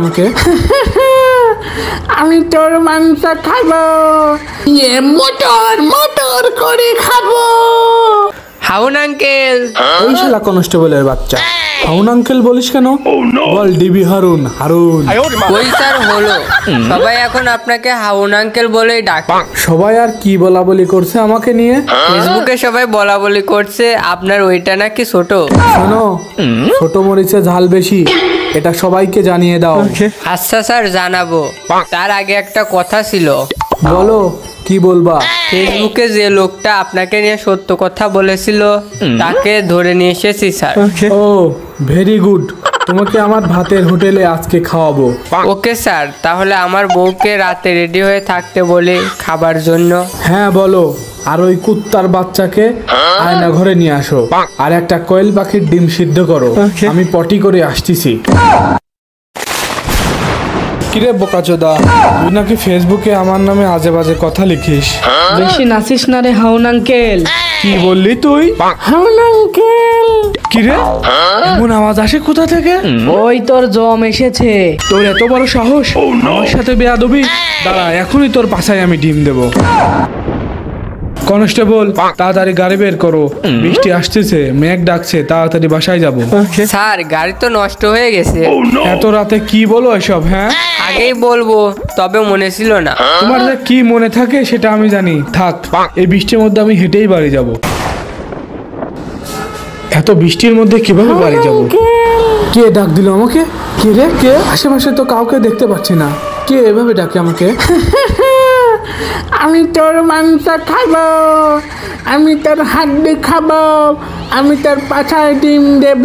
আমাকে আমি তোর মাংস খাবো, মোটর মোটর করে খাবো। হাউন আঙ্কেল। ওই শালা কনস্টেবলের বাচ্চা, হাউন আঙ্কেল বলিস কেন? বল ডিবি হারুন। হারুন ওই স্যার হলো, সবাই এখন আপনাকে হাউন আঙ্কেল বলেই ডাকে। সবাই আর কি বলা বলি করছে আমাকে নিয়ে? ফেসবুকে সবাই বলা বলি করছে আপনার ওইটা নাকি ছোট। শোনো, ছোট মরিচে ঝাল বেশি, এটা সবাইকে জানিয়ে দাও। আচ্ছা স্যার, জানাবো। তার আগে একটা কথা ছিল। বলো, কি বলবা? ফেসবুকে যে লোকটা আপনাকে নিয়ে সত্য কথা বলেছিল তাকে ধরে নিয়ে এসেছি স্যার। ও ভেরি গুড, তোমাকে আমার ভাতের হোটেলে আজকে খাওয়াবো। ওকে স্যার, তাহলে আমার বউকে রাতে রেডি হয়ে থাকতে বলি খাবার জন্য। হ্যাঁ বলো, আর ওই কুত্তার বাচ্চাকে আয়না ঘরে নিয়ে আসো, আর একটা কোয়েল পাখির ডিম সিদ্ধ করো। আমি পটি করে আসতেছি। কিরে বোকাচোদা, তুই নাকি ফেসবুকে আমার নামে আজে বাজে কথা লিখিস? বেশি নাচিস না রে হাউন আঙ্কেল। কি বললি তুই? হাউন আঙ্কেল। কিরে এমন আওয়াজ আসে কোথা থেকে? ওই তোর জম এসেছে। তোর এত বড় সাহস আমার সাথে বেয়াদবি? দাঁড়া, এখনই তোর পাছায় আমি ডিম দেবো। কনস্টেবল, তাড়াতাড়ি গাড়ি বের করো, বৃষ্টি আসতেছে, মেঘ ডাকছে, তাড়াতাড়ি বাসায় যাবো। স্যার, গাড়ি তো নষ্ট হয়ে গেছে। এত রাতে কি বলো এসব? হ্যাঁ আগেই বলবো, তবে মনে ছিল না। তোমার যে কি মনে থাকে সেটা আমি জানি। থাক, এই বৃষ্টির মধ্যে আমি হেঁটেই বাড়ি যাব। এত বৃষ্টির মধ্যে কিভাবে বাড়ি যাব? কে ডাক দিল আমাকে? কে রে? কে? আশেপাশে তো কাউকে দেখতে পাচ্ছি না। কে এভাবে ডাকে আমাকে? আমি তোর মাংস খাবো, আমি তোর হাড্ডি খাবো, আমি তোর পাছায় ডিম দেব।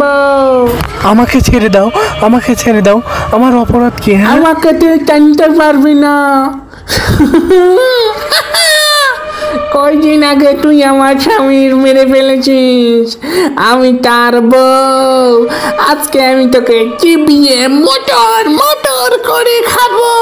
আমাকে ছেড়ে দাও, আমাকে ছেড়ে দাও, আমার অপরাধ কি? আমাকে তুই টানতে পারবি না। কয়দিন আগে তুই আমার স্বামীর মেরে ফেলেছিস, আমি তার বউ। আজকে আমি তোকে চিবিয়ে মোটর মোটর করে খাবো।